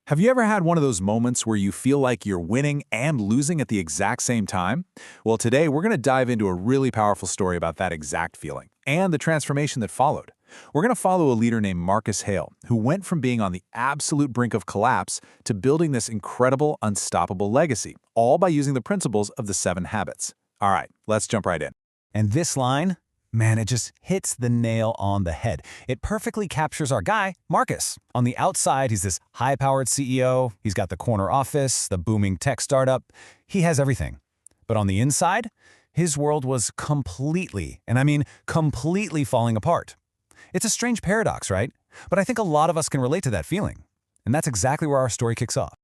Have you ever had one of those moments where you feel like you're winning and losing at the exact same time? Well, today we're going to dive into a really powerful story about that exact feeling and the transformation that followed. We're going to follow a leader named Marcus Hale, who went from being on the absolute brink of collapse to building this incredible, unstoppable legacy, all by using the principles of the 7 habits. All right, let's jump right in. And this line, man, it just hits the nail on the head. It perfectly captures our guy, Marcus. On the outside, he's this high-powered CEO. He's got the corner office, the booming tech startup. He has everything. But on the inside, his world was completely, and I mean completely falling apart. It's a strange paradox, right? But I think a lot of us can relate to that feeling. And that's exactly where our story kicks off.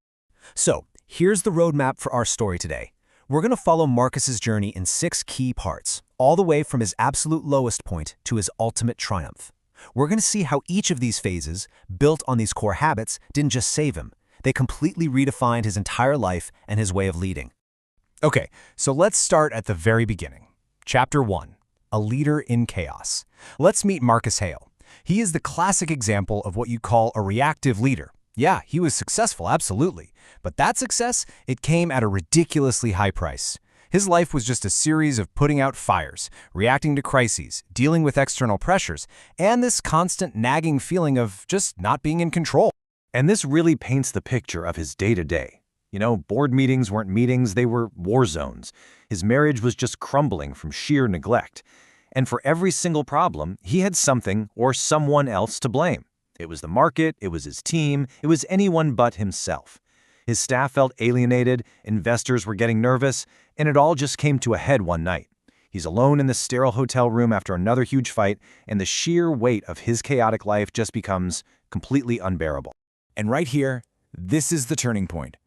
So, here's the roadmap for our story today. We're going to follow Marcus's journey in 6 key parts, all the way from his absolute lowest point to his ultimate triumph. We're going to see how each of these phases, built on these core habits, didn't just save him. They completely redefined his entire life and his way of leading. Okay, so let's start at the very beginning. Chapter 1. A leader in chaos. Let's meet Marcus Hale. He is the classic example of what you call a reactive leader. Yeah, he was successful, absolutely. But that success, it came at a ridiculously high price. His life was just a series of putting out fires, reacting to crises, dealing with external pressures, and this constant nagging feeling of just not being in control. And this really paints the picture of his day-to-day. Board meetings weren't meetings, they were war zones. His marriage was just crumbling from sheer neglect. And for every single problem, he had something or someone else to blame. It was the market, it was his team, it was anyone but himself. His staff felt alienated, investors were getting nervous, and it all just came to a head one night. He's alone in this sterile hotel room after another huge fight, and the sheer weight of his chaotic life just becomes completely unbearable. And right here, this is the turning point.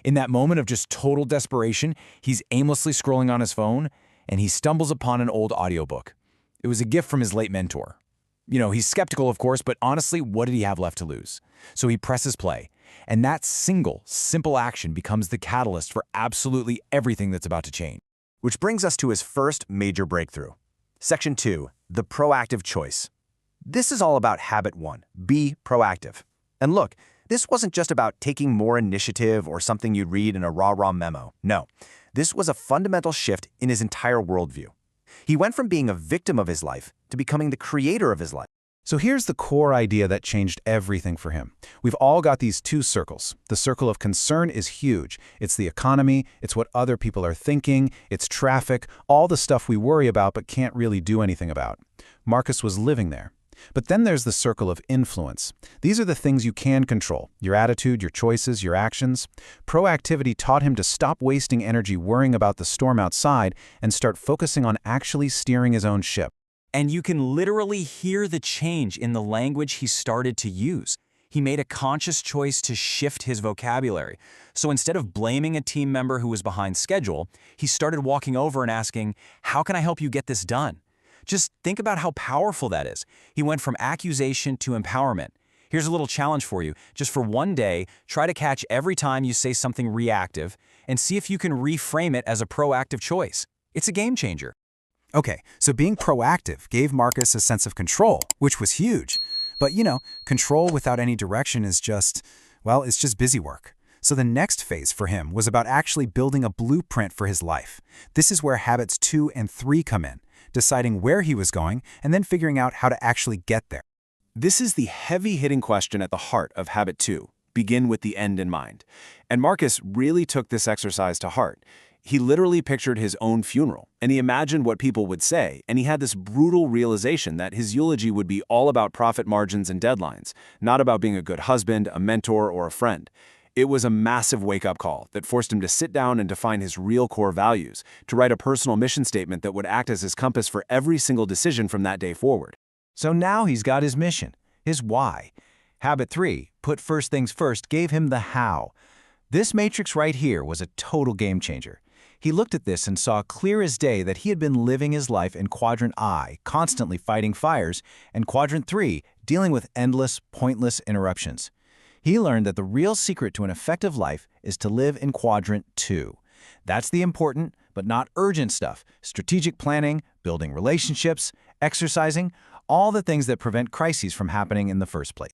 In that moment of just total desperation, he's aimlessly scrolling on his phone, and he stumbles upon an old audiobook. It was a gift from his late mentor. He's skeptical, of course, but honestly, what did he have left to lose? So he presses play, and that single, simple action becomes the catalyst for absolutely everything that's about to change. Which brings us to his first major breakthrough. Section 2, the proactive choice. This is all about habit 1, be proactive. And look, this wasn't just about taking more initiative or something you'd read in a rah-rah memo. No, this was a fundamental shift in his entire worldview. He went from being a victim of his life to becoming the creator of his life. So here's the core idea that changed everything for him. We've all got these 2 circles. The circle of concern is huge. It's the economy, it's what other people are thinking, it's traffic, all the stuff we worry about but can't really do anything about. Marcus was living there. But then there's the circle of influence. These are the things you can control, your attitude, your choices, your actions. Proactivity taught him to stop wasting energy worrying about the storm outside and start focusing on actually steering his own ship. And you can literally hear the change in the language he started to use. He made a conscious choice to shift his vocabulary. So instead of blaming a team member who was behind schedule, he started walking over and asking, "How can I help you get this done?" Just think about how powerful that is. He went from accusation to empowerment. Here's a little challenge for you. Just for one day, try to catch every time you say something reactive and see if you can reframe it as a proactive choice. It's a game changer. Okay, so being proactive gave Marcus a sense of control, which was huge. But control without any direction is just busy work. So the next phase for him was about actually building a blueprint for his life. This is where habits 2 and 3 come in, deciding where he was going and then figuring out how to actually get there. This is the heavy-hitting question at the heart of habit 2. Begin with the end in mind. And Marcus really took this exercise to heart. He literally pictured his own funeral, and he imagined what people would say, and he had this brutal realization that his eulogy would be all about profit margins and deadlines, not about being a good husband, a mentor, or a friend. It was a massive wake-up call that forced him to sit down and define his real core values, to write a personal mission statement that would act as his compass for every single decision from that day forward. So now he's got his mission, his why. Habit 3, put first things first, gave him the how. This matrix right here was a total game changer. He looked at this and saw clear as day that he had been living his life in Quadrant I, constantly fighting fires, and Quadrant 3, dealing with endless, pointless interruptions. He learned that the real secret to an effective life is to live in Quadrant 2. That's the important, but not urgent stuff. Strategic planning, building relationships, exercising, all the things that prevent crises from happening in the first place.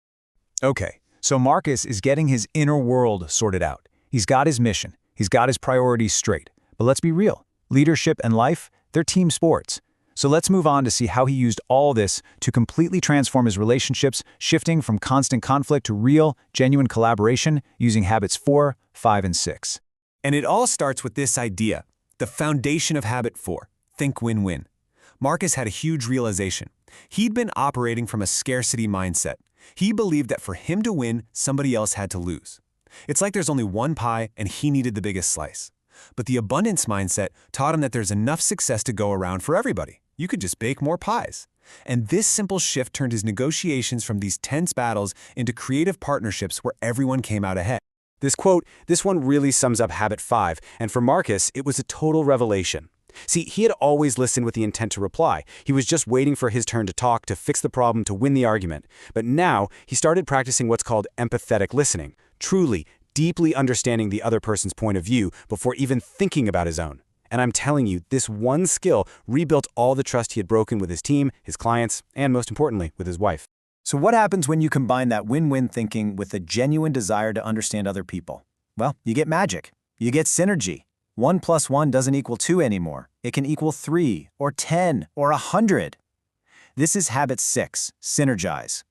Okay, So Marcus is getting his inner world sorted out. He's got his mission. He's got his priorities straight. But let's be real. Leadership and life, they're team sports. So let's move on to see how he used all this to completely transform his relationships, shifting from constant conflict to real, genuine collaboration using habits 4, 5, and 6. And it all starts with this idea, the foundation of habit 4, think win-win. Marcus had a huge realization. He'd been operating from a scarcity mindset. He believed that for him to win, somebody else had to lose. It's like there's only one pie and he needed the biggest slice. But the abundance mindset taught him that there's enough success to go around for everybody. You could just bake more pies. And this simple shift turned his negotiations from these tense battles into creative partnerships where everyone came out ahead. This quote, this one really sums up habit 5, and for Marcus, it was a total revelation. See, he had always listened with the intent to reply. He was just waiting for his turn to talk, to fix the problem, to win the argument. But now, he started practicing what's called empathetic listening, truly, deeply understanding the other person's point of view before even thinking about his own. And I'm telling you, this one skill rebuilt all the trust he had broken with his team, his clients, and most importantly, with his wife. So what happens when you combine that win-win thinking with a genuine desire to understand other people? Well, you get magic. You get synergy. 1 + 1 doesn't equal 2 anymore. It can equal 3, or 10, or 100. This is habit 6, synergize.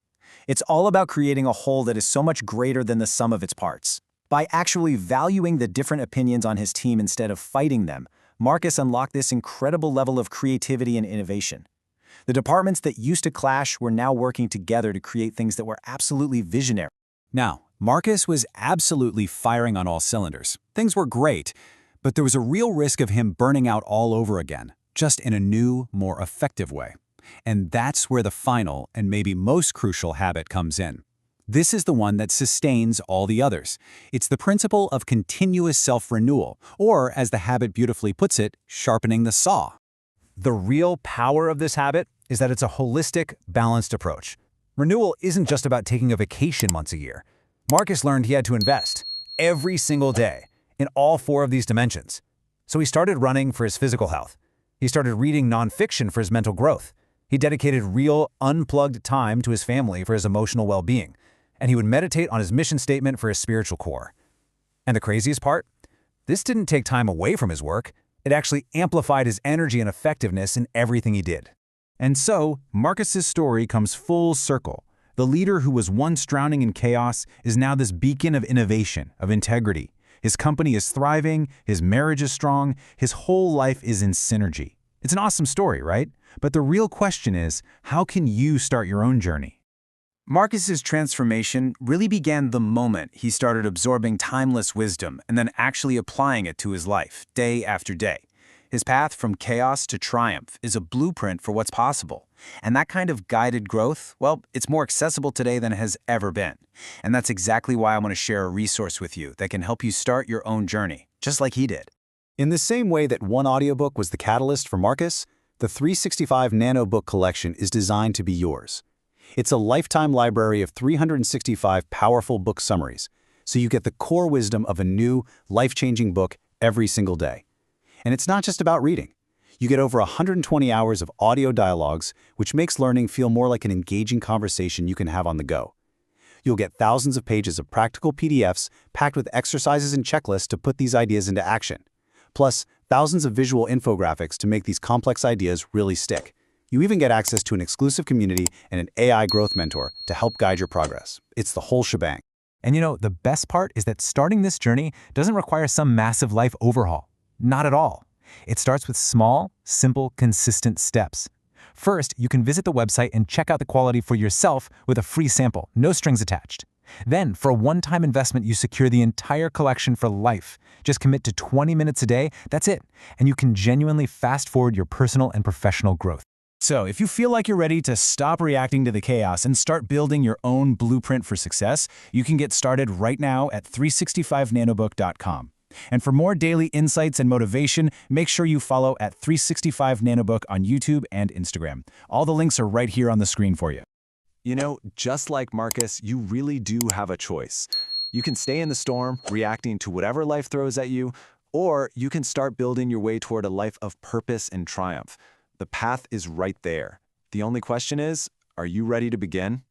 It's all about creating a whole that is so much greater than the sum of its parts. By actually valuing the different opinions on his team instead of fighting them, Marcus unlocked this incredible level of creativity and innovation. The departments that used to clash were now working together to create things that were absolutely visionary. Now, Marcus was absolutely firing on all cylinders. Things were great, but there was a real risk of him burning out all over again, just in a new, more effective way. And that's where the final and maybe most crucial habit comes in. This is the one that sustains all the others. It's the principle of continuous self-renewal, or as the habit beautifully puts it, sharpening the saw. The real power of this habit is that it's a holistic, balanced approach. Renewal isn't just about taking a vacation once a year. Marcus learned he had to invest every single day in all 4 of these dimensions. So he started running for his physical health. He started reading nonfiction for his mental growth. He dedicated real, unplugged time to his family for his emotional well-being. And he would meditate on his mission statement for his spiritual core. And the craziest part? This didn't take time away from his work. It actually amplified his energy and effectiveness in everything he did. And so, Marcus's story comes full circle. The leader who was once drowning in chaos is now this beacon of innovation, of integrity. His company is thriving, his marriage is strong, his whole life is in synergy. It's an awesome story, right? But the real question is, how can you start your own journey? Marcus's transformation really began the moment he started absorbing timeless wisdom and then actually applying it to his life, day after day. His path from chaos to triumph is a blueprint for what's possible. And that kind of guided growth, well, it's more accessible today than it has ever been. And that's exactly why I want to share a resource with you that can help you start your own journey, just like he did. In the same way that one audiobook was the catalyst for Marcus, the 365 Nano Book Collection is designed to be yours. It's a lifetime library of 365 powerful book summaries, so you get the core wisdom of a new, life-changing book every single day. And it's not just about reading. You get over 120 hours of audio dialogues, which makes learning feel more like an engaging conversation you can have on the go. You'll get thousands of pages of practical PDFs packed with exercises and checklists to put these ideas into action. Plus, thousands of visual infographics to make these complex ideas really stick. You even get access to an exclusive community and an AI growth mentor to help guide your progress. It's the whole shebang. And you know, the best part is that starting this journey doesn't require some massive life overhaul. Not at all. It starts with small, simple, consistent steps. First, you can visit the website and check out the quality for yourself with a free sample, no strings attached. Then, for a one-time investment, you secure the entire collection for life. Just commit to 20 minutes a day, that's it. And you can genuinely fast-forward your personal and professional growth. So, if you feel like you're ready to stop reacting to the chaos and start building your own blueprint for success, you can get started right now at 365nanobook.com. And for more daily insights and motivation, make sure you follow at 365 Nanobook on YouTube and Instagram. All the links are right here on the screen for you. You know, just like Marcus, you really do have a choice. You can stay in the storm, reacting to whatever life throws at you, or you can start building your way toward a life of purpose and triumph. The path is right there. The only question is, are you ready to begin?